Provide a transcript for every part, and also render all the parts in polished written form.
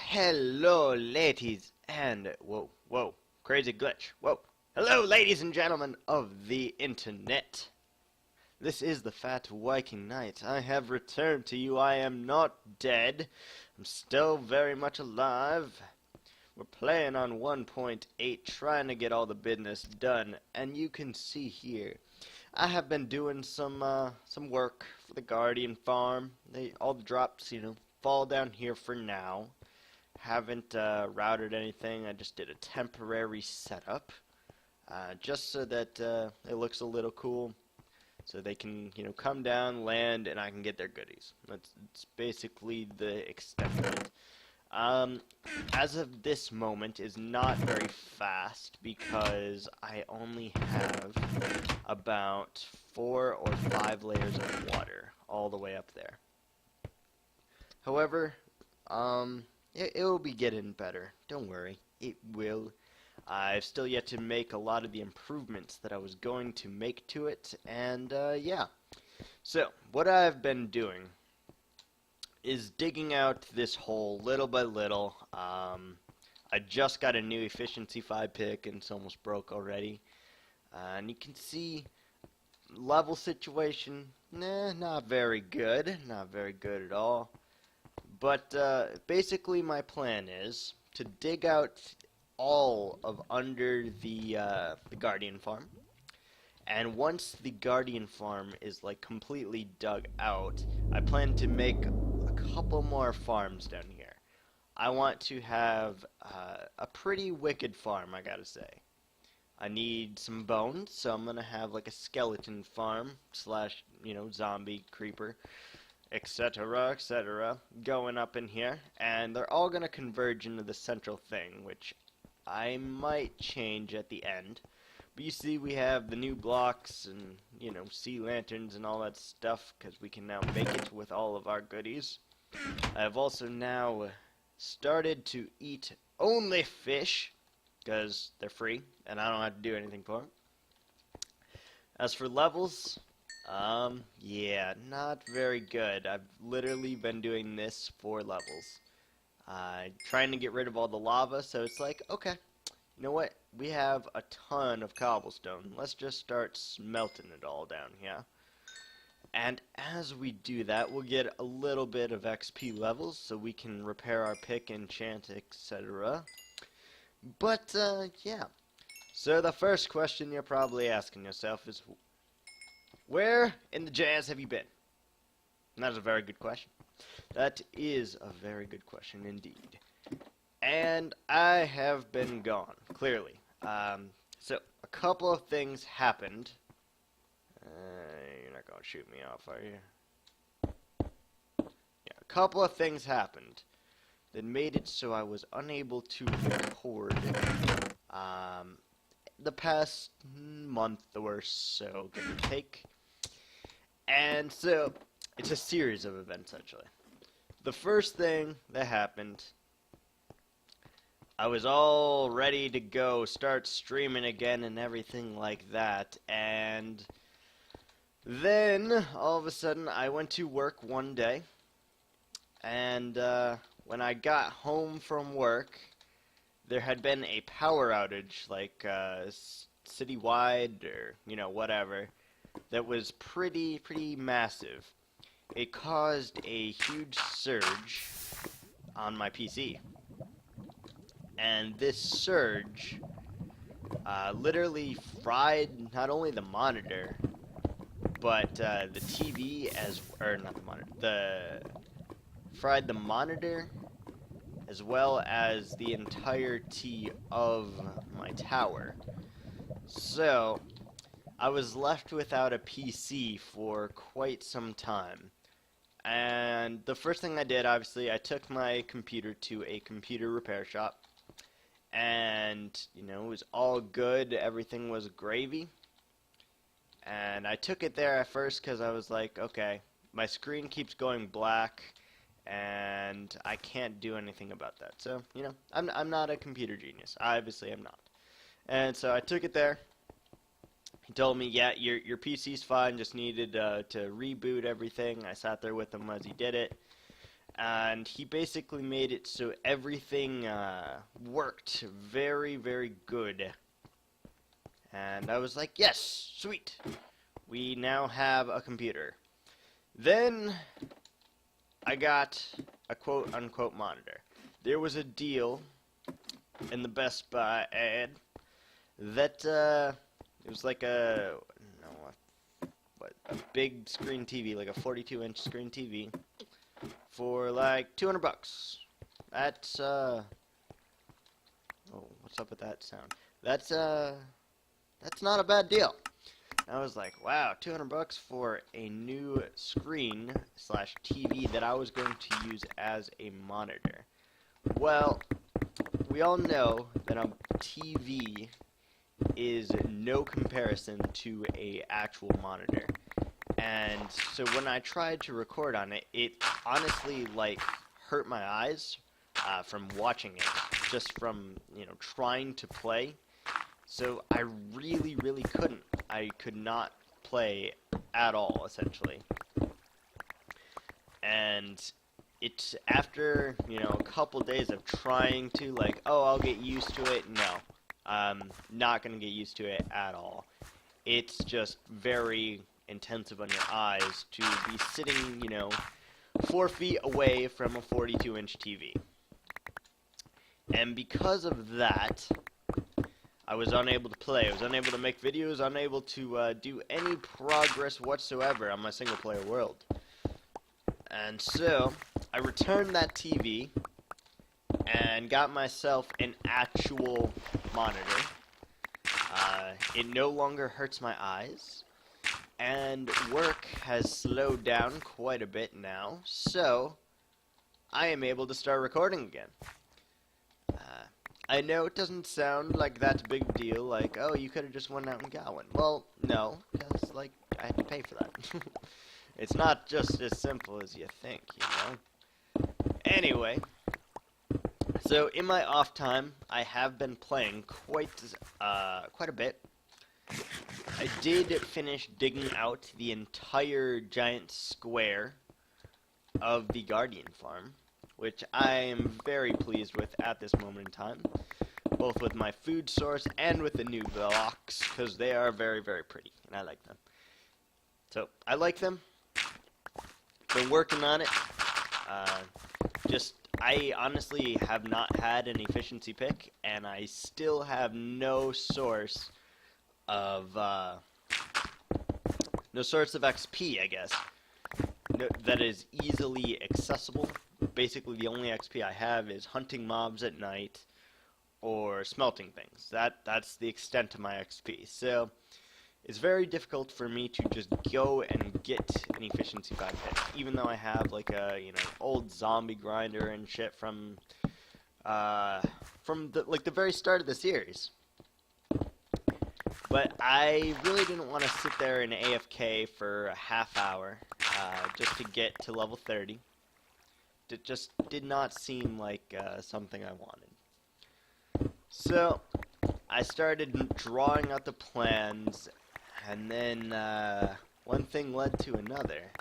Hello, ladies and whoa, crazy glitch. Whoa, hello, ladies and gentlemen of the internet. This is the TheFatWikingKnight. I have returned to you. I am not dead. I'm still very much alive. We're playing on 1.8, trying to get all the business done, and you can see here, I have been doing some work for the Guardian farm. All the drops, fall down here for now. Haven't routed anything. I just did a temporary setup, just so that it looks a little cool, so they can, come down, land, and I can get their goodies. That's basically the extent of it. As of this moment is not very fast because I only have about 4 or 5 layers of water all the way up there. However, it will be getting better. Don't worry, it will. I've still yet to make a lot of the improvements that I was going to make to it, and yeah. So, what I've been doing is digging out this hole little by little. I just got a new efficiency 5 pick and it's almost broke already. And you can see level situation, not very good. Not very good at all. But basically my plan is to dig out all of under the Guardian farm. And once the Guardian farm is like completely dug out, I plan to make a couple more farms down here. I want to have a pretty wicked farm, I gotta say. I need some bones, so I'm gonna have like a skeleton farm slash, zombie creeper, etc., going up in here, and they're all gonna converge into the central thing, which I might change at the end. But you see, we have the new blocks and, sea lanterns and all that stuff, because we can now make it with all of our goodies. I have also now started to eat only fish, because they're free, and I don't have to do anything for them. As for levels, yeah, not very good. I've literally been doing this for levels. Trying to get rid of all the lava, so it's like, okay, you know what? We have a ton of cobblestone. Let's just start smelting it all down here. And as we do that, we'll get a little bit of XP levels, so we can repair our pick, enchant, etc. But, yeah. So the first question you're probably asking yourself is, where in the jazz have you been? And that is a very good question. That is a very good question indeed. And I have been gone, clearly. So, a couple of things happened. You're not going to shoot me off, are you? Yeah, a couple of things happened that made it so I was unable to record the past month or so, give or take. And so, it's a series of events, actually. The first thing that happened, I was all ready to go, start streaming again and everything like that, and then, all of a sudden, I went to work one day, and when I got home from work, there had been a power outage, like citywide or, whatever, that was pretty massive. It caused a huge surge on my PC. And this surge literally fried not only the monitor, but the TV fried the monitor as well as the entirety of my tower. So, I was left without a PC for quite some time. And the first thing I did, obviously, I took my computer to a computer repair shop. And, it was all good. Everything was gravy. And I took it there at first because I was like, okay, my screen keeps going black, and I can't do anything about that. So, I'm not a computer genius. Obviously, I'm not. And so I took it there. He told me, yeah, your PC's fine, just needed to reboot everything. I sat there with him as he did it. and he basically made it so everything worked very, very good. And I was like, yes, sweet. We now have a computer. Then I got a quote-unquote monitor. There was a deal in the Best Buy ad that it was like a big screen TV, like a 42-inch screen TV, for like $200. That's oh, what's up with that sound? That's not a bad deal. I was like, wow, $200 for a new screen slash TV that I was going to use as a monitor. Well, we all know that a TV is no comparison to a actual monitor. And so when I tried to record on it, it honestly like hurt my eyes from watching it, just from, you know, trying to play. So I really, really couldn't. I could not play at all, essentially. And it's after, you know, a couple days of trying to, like, oh, I'll get used to it. No, I'm not going to get used to it at all. It's just very intensive on your eyes to be sitting, you know, 4 feet away from a 42-inch TV. And because of that, I was unable to play. I was unable to make videos, unable to do any progress whatsoever on my single-player world. And so, I returned that TV and got myself an actual monitor. It no longer hurts my eyes, and work has slowed down quite a bit now, so I am able to start recording again. I know it doesn't sound like that big deal, like, oh, you could have just went out and got one. Well, no, because, like, I had to pay for that. It's not just as simple as you think, you know? Anyway, so in my off time, I have been playing quite a bit. I did finish digging out the entire giant square of the Guardian farm, which I am very pleased with at this moment in time, both with my food source and with the new blocks, because they are very, very pretty, and I like them. So, I like them. Been working on it. I honestly have not had an efficiency pick, and I still have no source of XP, I guess, that is easily accessible. Basically, the only XP I have is hunting mobs at night or smelting things. That's the extent of my XP. So it's very difficult for me to just go and get an efficiency 5 hit, even though I have like a, you know, old zombie grinder and shit from the very start of the series. But I really didn't want to sit there in AFK for a half hour just to get to level 30. It just did not seem like something I wanted. So I started drawing out the plans, and then one thing led to another.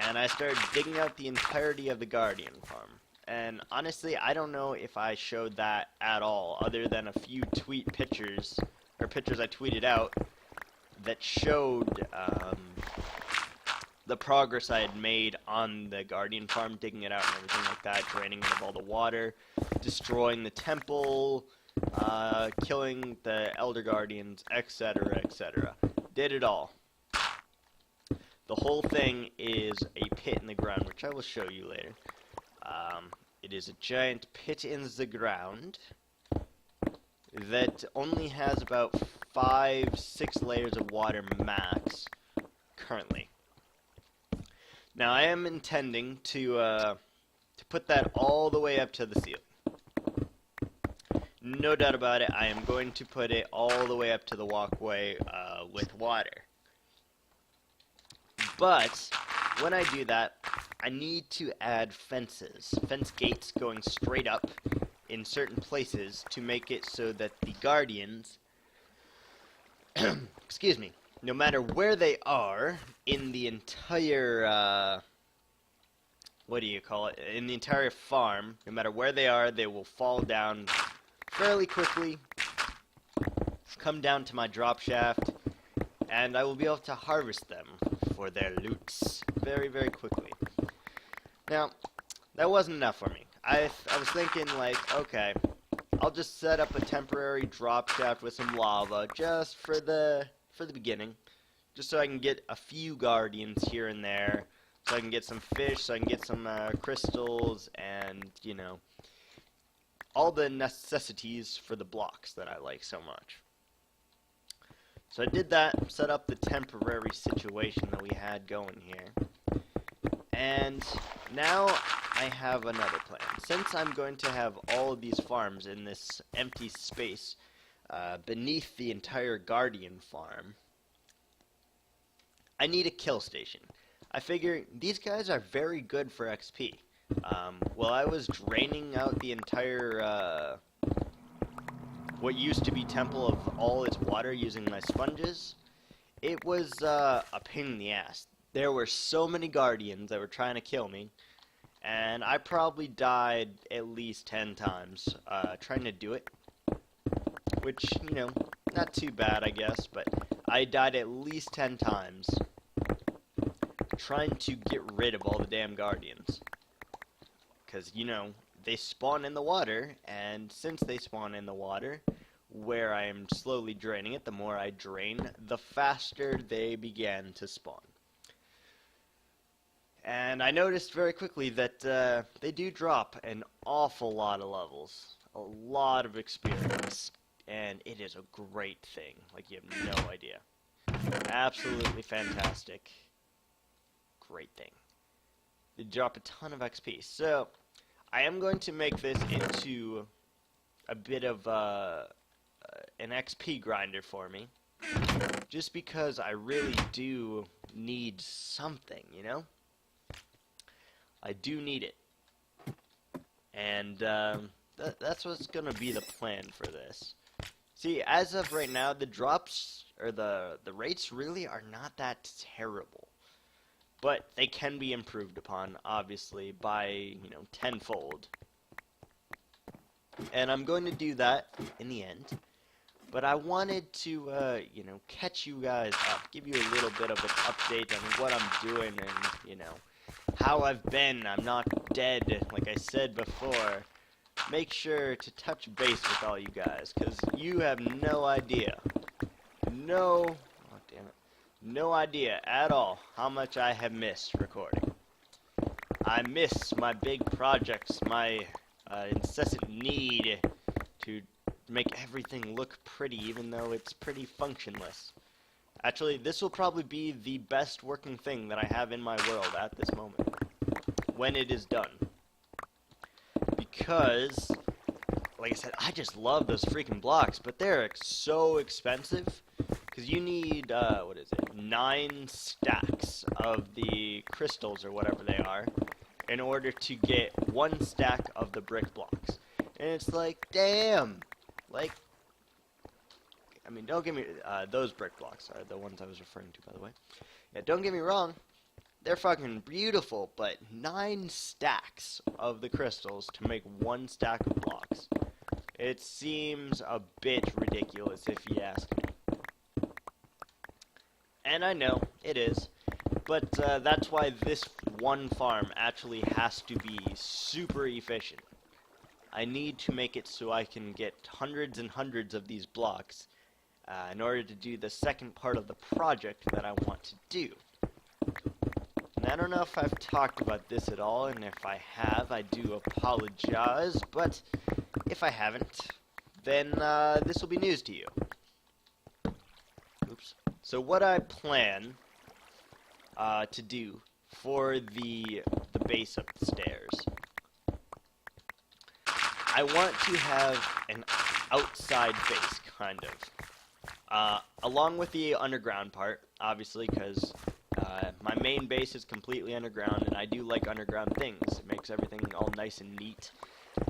And I started digging out the entirety of the Guardian farm. And honestly, I don't know if I showed that at all, other than a few pictures I tweeted out that showed the progress I had made on the Guardian farm, digging it out and everything like that, draining it of all the water, destroying the temple, killing the Elder Guardians, etc., etc. Did it all. The whole thing is a pit in the ground, which I will show you later. It is a giant pit in the ground that only has about 5-6 layers of water max currently. Now I am intending to put that all the way up to the ceiling. No doubt about it, I am going to put it all the way up to the walkway with water. But when I do that, I need to add fence gates going straight up in certain places to make it so that the Guardians, excuse me, no matter where they are in the entire what do you call it, in the entire farm. No matter where they are, they will fall down fairly quickly, come down to my drop shaft, and I will be able to harvest them for their loots very, very quickly. Now, that wasn't enough for me. I was thinking, like, okay, I'll just set up a temporary drop shaft with some lava just for the beginning, just so I can get a few guardians here and there, so I can get some fish, so I can get some crystals, and, you know, all the necessities for the blocks that I like so much. So I did that, set up the temporary situation that we had going here. And now I have another plan. Since I'm going to have all of these farms in this empty space beneath the entire Guardian farm, I need a kill station. I figure these guys are very good for XP. While I was draining out the entire what used to be temple of all its water using my sponges, it was a pain in the ass. There were so many guardians that were trying to kill me, and I probably died at least 10 times trying to do it, which, you know, not too bad, I guess, but I died at least 10 times trying to get rid of all the damn guardians, because, you know, they spawn in the water, and since they spawn in the water, where I am slowly draining it, the more I drain, the faster they began to spawn. And I noticed very quickly that they do drop an awful lot of levels, a lot of experience, and it is a great thing, like you have no idea. Absolutely fantastic. Great thing. They drop a ton of XP, so I am going to make this into a bit of an XP grinder for me, just because I really do need something, you know? I do need it, and that's what's going to be the plan for this. See, as of right now, the drops, or the rates really are not that terrible. But they can be improved upon, obviously, by, you know, tenfold. And I'm going to do that in the end. But I wanted to, you know, catch you guys up, give you a little bit of an update on what I'm doing and, you know, how I've been. I'm not dead, like I said before. Make sure to touch base with all you guys, because you have no idea. No idea at all how much I have missed recording. I miss my big projects, my incessant need to make everything look pretty, even though it's pretty functionless. Actually, this will probably be the best working thing that I have in my world at this moment, when it is done. Because, like I said, I just love those freaking blocks, but they're so expensive. Because you need, 9 stacks of the crystals, or whatever they are, in order to get 1 stack of the brick blocks. And it's like, damn! Like, I mean, don't get me, those brick blocks are the ones I was referring to, by the way. Yeah, don't get me wrong, they're fucking beautiful, but 9 stacks of the crystals to make 1 stack of blocks. It seems a bit ridiculous, if you ask me. And I know, it is, but that's why this one farm actually has to be super efficient. I need to make it so I can get hundreds and hundreds of these blocks in order to do the second part of the project that I want to do. And I don't know if I've talked about this at all, and if I have, I do apologize, but if I haven't, then this will be news to you. Oops. So what I plan to do for the base of the stairs, I want to have an outside base, kind of, along with the underground part, obviously, because my main base is completely underground, and I do like underground things. It makes everything all nice and neat,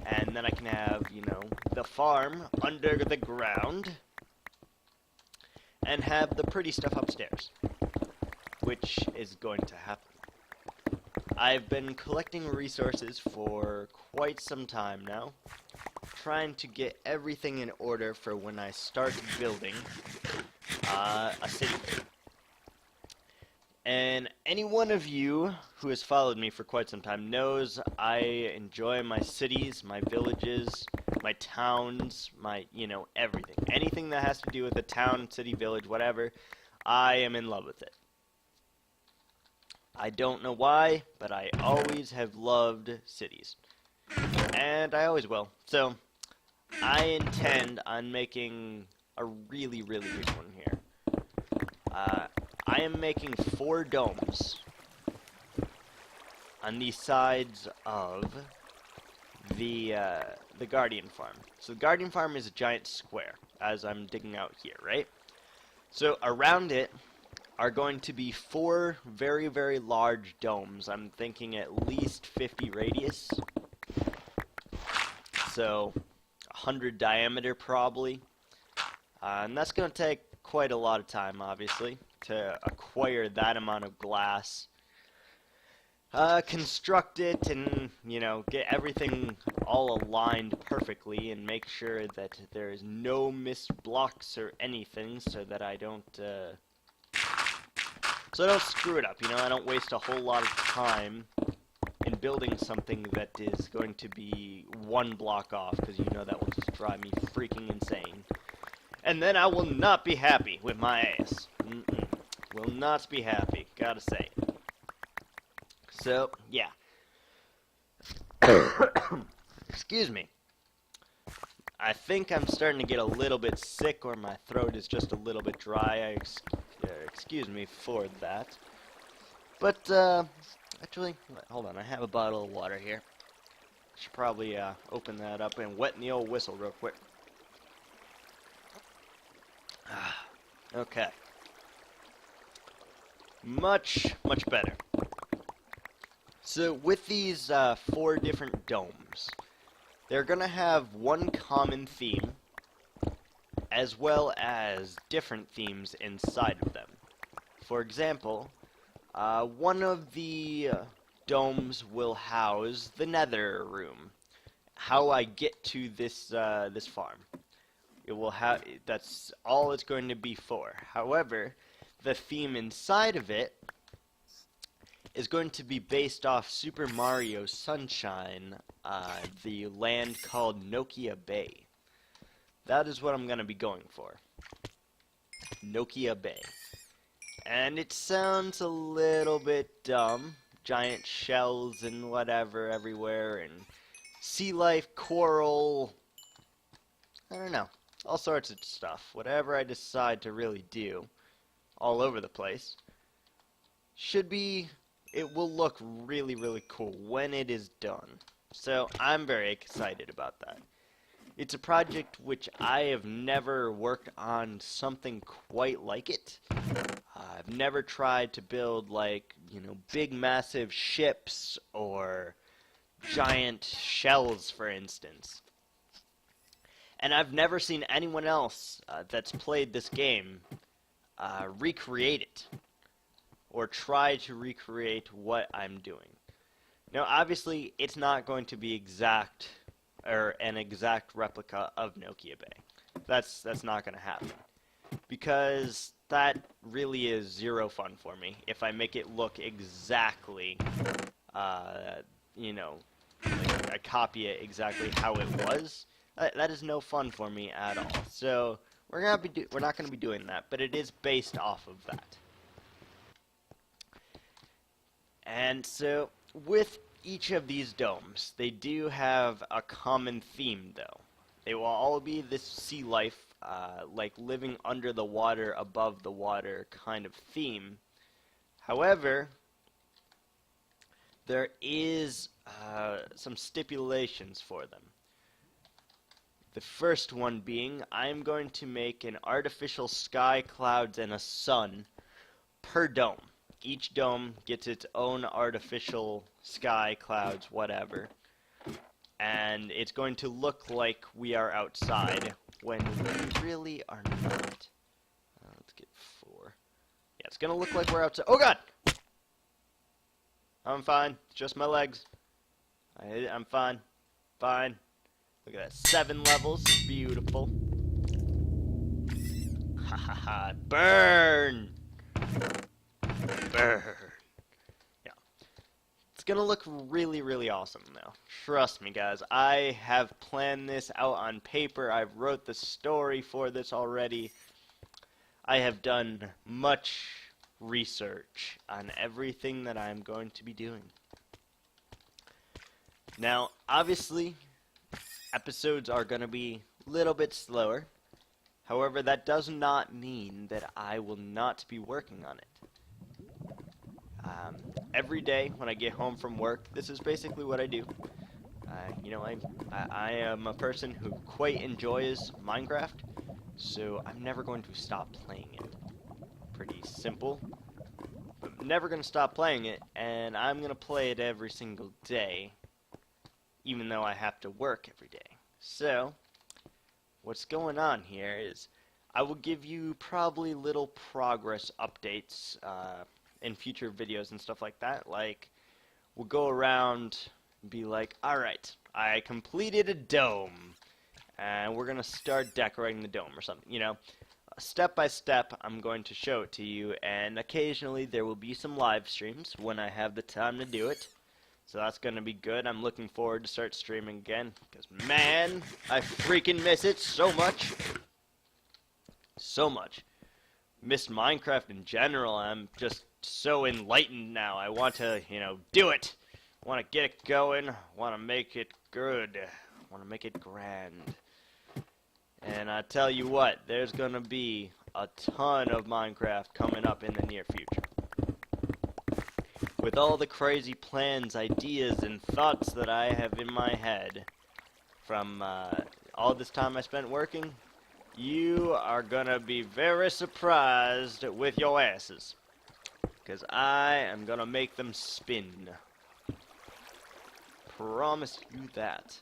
and then I can have, you know, the farm under the ground, and have the pretty stuff upstairs, which is going to happen. I've been collecting resources for quite some time now, trying to get everything in order for when I start building a city. And any one of you who has followed me for quite some time knows I enjoy my cities, my villages, my towns, my, everything. Anything that has to do with a town, city, village, whatever, I am in love with it. I don't know why, but I always have loved cities. And I always will. So, I intend on making a really, really big one here. I am making 4 domes on the sides of the Guardian Farm. So the Guardian Farm is a giant square, as I'm digging out here, right? So around it are going to be 4 very, very large domes. I'm thinking at least 50 radius. So 100 diameter probably. And that's going to take quite a lot of time, obviously, to acquire that amount of glass. Construct it and, get everything all aligned perfectly and make sure that there is no missed blocks or anything so that I don't screw it up, I don't waste a whole lot of time in building something that is going to be 1 block off, because that will just drive me freaking insane. And then I will not be happy with my ass. Will not be happy, gotta say. So, yeah. Excuse me. I think I'm starting to get a little bit sick, or my throat is just a little bit dry. Excuse me for that. But, actually, hold on, I have a bottle of water here. Should probably open that up and wet the old whistle real quick. Okay. Much, much better. So with these 4 different domes, they're going to have one common theme, as well as different themes inside of them. For example, one of the domes will house the nether room. How I get to this farm. It will have, that's all it's going to be for. However, the theme inside of it is going to be based off Super Mario Sunshine, the land called Nokia Bay. That is what I'm going to be going for. Nokia Bay. And it sounds a little bit dumb. Giant shells and whatever everywhere, and sea life, coral, I don't know. All sorts of stuff. Whatever I decide to really do, all over the place, it will look really, really cool when it is done. So I'm very excited about that. It's a project which I have never worked on something quite like it. I've never tried to build big massive ships or giant shells, for instance. And I've never seen anyone else that's played this game recreate it, or try to recreate what I'm doing. Now, obviously, it's not going to be an exact replica of Nokia Bay. That's not going to happen, because that really is zero fun for me. If I make it look exactly, I copy it exactly how it was. That is no fun for me at all. So we're not going to be doing that, but it is based off of that. And so with each of these domes, they do have a common theme, though. They will all be this sea life, like living under the water, above the water kind of theme. However, there is some stipulations for them. The first one being, I'm going to make an artificial sky, clouds, and a sun per dome. Each dome gets its own artificial sky, clouds, whatever. And it's going to look like we are outside when we really are not. Let's get 4. Yeah, it's going to look like we're outside. Oh, God! I'm fine. Just my legs. I'm fine. Fine. Look at that. 7 levels. Beautiful. Ha ha ha. Burn! Burn. Yeah. It's gonna look really, really awesome now. Trust me, guys. I have planned this out on paper. I've wrote the story for this already. I have done much research on everything that I'm going to be doing. Now, obviously, episodes are going to be a little bit slower. However, that does not mean that I will not be working on it. Every day when I get home from work, this is basically what I do. You know, I am a person who quite enjoys Minecraft, so I'm never going to stop playing it. Pretty simple. But I'm never going to stop playing it, and I'm going to play it every single day, even though I have to work every day. So, what's going on here is I will give you probably little progress updates in future videos and stuff like that. Like, we'll go around and be like, alright, I completed a dome, and we're going to start decorating the dome or something, you know. Step by step, I'm going to show it to you, and occasionally there will be some live streams when I have the time to do it. So that's going to be good. I'm looking forward to start streaming again, because man, I freaking miss it so much. So much. Missed Minecraft in general. I'm just so enlightened now. I want to, you know, do it. I want to get it going. I want to make it good. I want to make it grand. And I tell you what, there's going to be a ton of Minecraft coming up in the near future. With all the crazy plans, ideas, and thoughts that I have in my head from all this time I spent working, you are going to be very surprised with your asses. Because I am going to make them spin. Promise you that.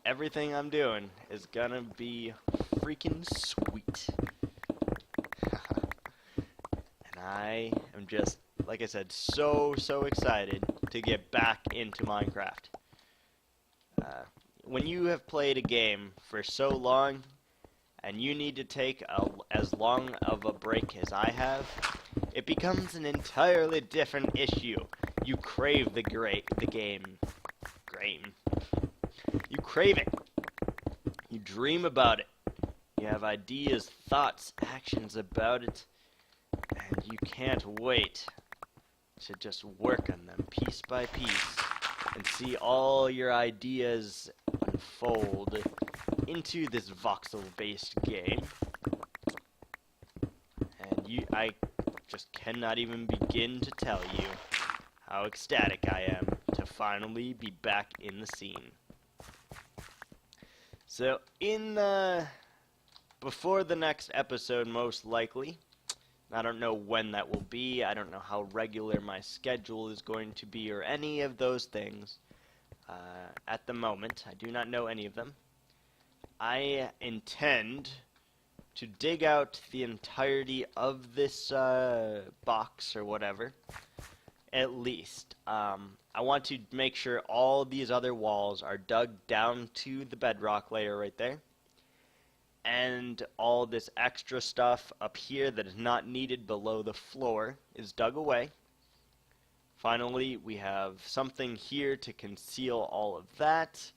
Everything I'm doing is gonna be freaking sweet. And I am just, like I said, so excited to get back into Minecraft. When you have played a game for so long, and you need to take as long of a break as I have, it becomes an entirely different issue. You crave the game. You crave it. You dream about it. You have ideas, thoughts, actions about it. And you can't wait to just work on them piece by piece and see all your ideas unfold into this voxel-based game. And I just cannot even begin to tell you how ecstatic I am to finally be back in the scene. So, before the next episode, most likely, I don't know when that will be, I don't know how regular my schedule is going to be, or any of those things. At the moment, I do not know any of them. I intend to dig out the entirety of this box, or whatever, at least. I want to make sure all these other walls are dug down to the bedrock layer right there. And all this extra stuff up here that is not needed below the floor is dug away. Finally, we have something here to conceal all of that.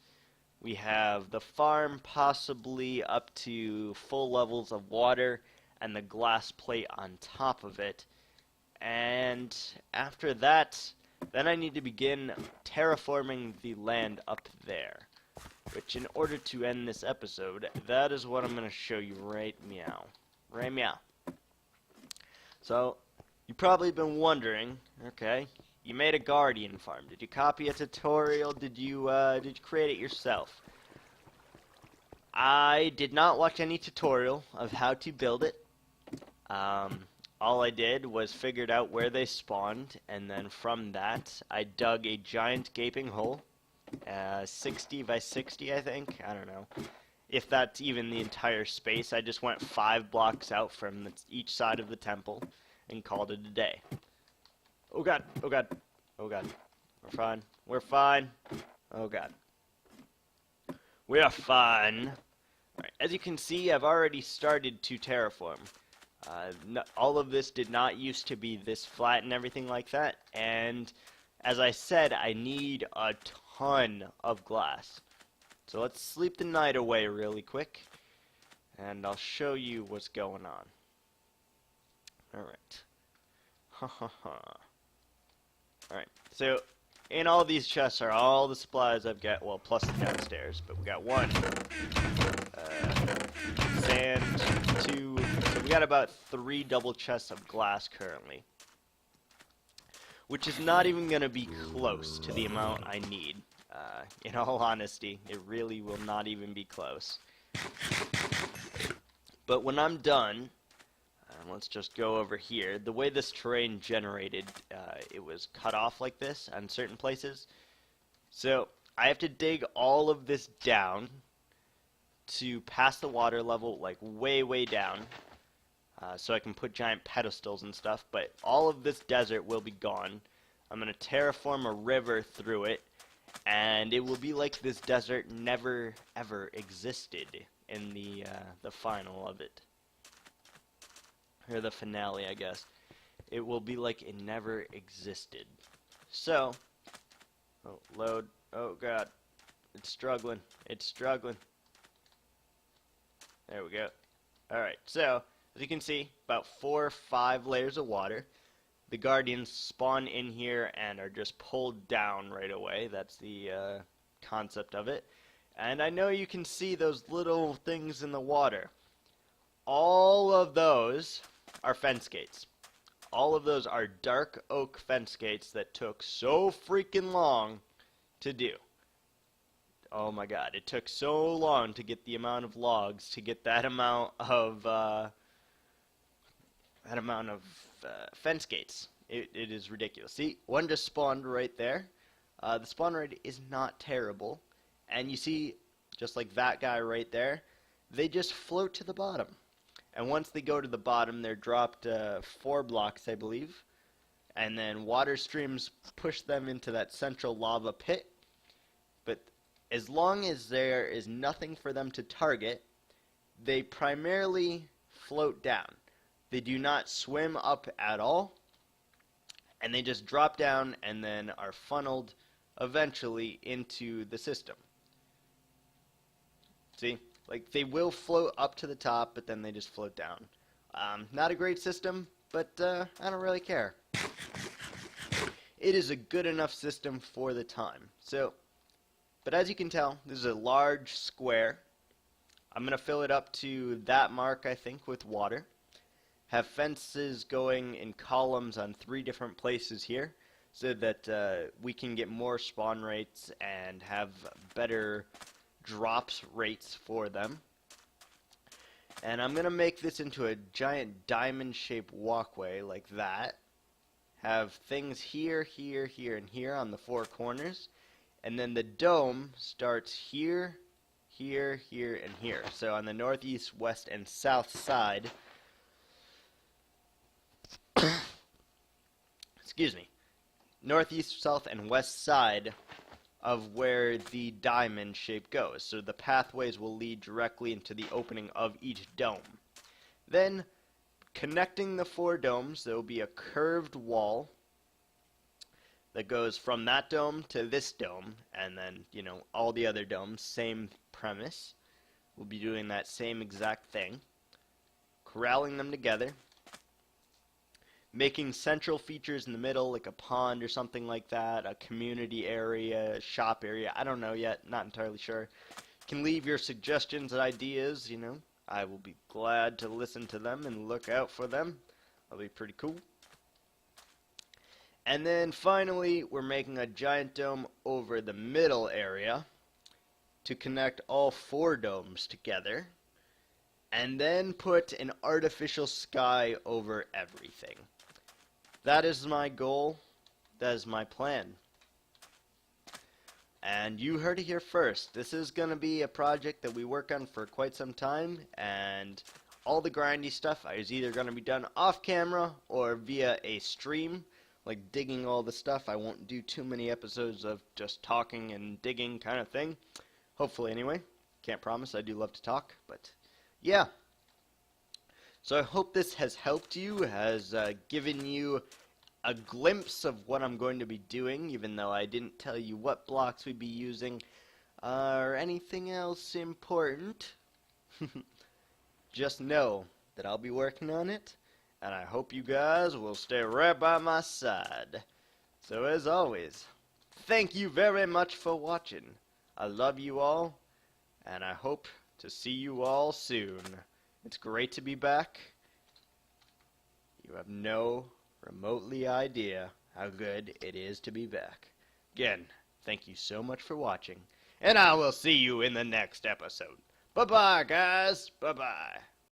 We have the farm possibly up to full levels of water and the glass plate on top of it. And after that, then I need to begin terraforming the land up there. Which, in order to end this episode, that is what I'm going to show you right meow. Right meow. So, you've probably been wondering, okay, you made a guardian farm. Did you copy a tutorial? Did you create it yourself? I did not watch any tutorial of how to build it. All I did was figured out where they spawned, and then from that, I dug a giant gaping hole. 60 by 60, I think. I don't know. If that's even the entire space, I just went 5 blocks out from each side of the temple and called it a day. Oh god, oh god. Oh god. We're fine. We're fine. Oh god. We are fine. Alright, as you can see, I've already started to terraform. All of this did not used to be this flat and everything like that, and as I said, I need a ton of glass. So let's sleep the night away really quick, and I'll show you what's going on. Alright. Ha ha ha. Alright, so in all these chests are all the supplies I've got, well, plus the downstairs, but we got one, sand, two, so we got about 3 double chests of glass currently, which is not even going to be close to the amount I need. In all honesty, it really will not even be close. But when I'm done, let's just go over here. The way this terrain generated, it was cut off like this on certain places. So I have to dig all of this down to pass the water level, like way, way down, so I can put giant pedestals and stuff. But all of this desert will be gone. I'm going to terraform a river through it, and it will be like this desert never, ever existed in the final of it. Or the finale, I guess. It will be like it never existed. So, oh, load. Oh, God. It's struggling. It's struggling. There we go. Alright, so, as you can see, about 4 or 5 layers of water. The guardians spawn in here and are just pulled down right away. That's the concept of it. And I know you can see those little things in the water. All of those are fence gates. All of those are dark oak fence gates that took so freaking long to do. Oh my god, it took so long to get the amount of logs to get that amount of fence gates. It is ridiculous. See, one just spawned right there. The spawn rate is not terrible, and you see, just like that guy right there, they just float to the bottom. And once they go to the bottom, they're dropped 4 blocks, I believe. And then water streams push them into that central lava pit. But as long as there is nothing for them to target, they primarily float down. They do not swim up at all. And they just drop down and then are funneled eventually into the system. See? Like, they will float up to the top, but then they just float down. Not a great system, but I don't really care. It is a good enough system for the time. So, but as you can tell, this is a large square. I'm going to fill it up to that mark, I think, with water. Have fences going in columns on 3 different places here, so that we can get more spawn rates and have better drops rates for them. And I'm going to make this into a giant diamond-shaped walkway like that. Have things here, here, here, and here on the 4 corners. And then the dome starts here, here, here, and here. So on the northeast, west, and south side, excuse me, northeast, south, and west side of where the diamond shape goes. So the pathways will lead directly into the opening of each dome. Then, connecting the 4 domes, there will be a curved wall that goes from that dome to this dome, and then, you know, all the other domes, same premise. We'll be doing that same exact thing, corralling them together, making central features in the middle, like a pond or something like that, a community area, shop area, I don't know yet, not entirely sure. You can leave your suggestions and ideas, you know. I will be glad to listen to them and look out for them. That'll be pretty cool. And then finally, we're making a giant dome over the middle area to connect all 4 domes together. And then put an artificial sky over everything. That is my goal. That is my plan. And you heard it here first. This is going to be a project that we work on for quite some time, and all the grindy stuff is either going to be done off camera or via a stream, like digging all the stuff. I won't do too many episodes of just talking and digging kind of thing. Hopefully, anyway. Can't promise. I do love to talk, but yeah. So I hope this has helped you, has given you a glimpse of what I'm going to be doing, even though I didn't tell you what blocks we'd be using or anything else important. Just know that I'll be working on it, and I hope you guys will stay right by my side. So as always, thank you very much for watching. I love you all, and I hope to see you all soon. It's great to be back. You have no remotely idea how good it is to be back. Again, thank you so much for watching, and I will see you in the next episode. Bye-bye, guys. Bye-bye.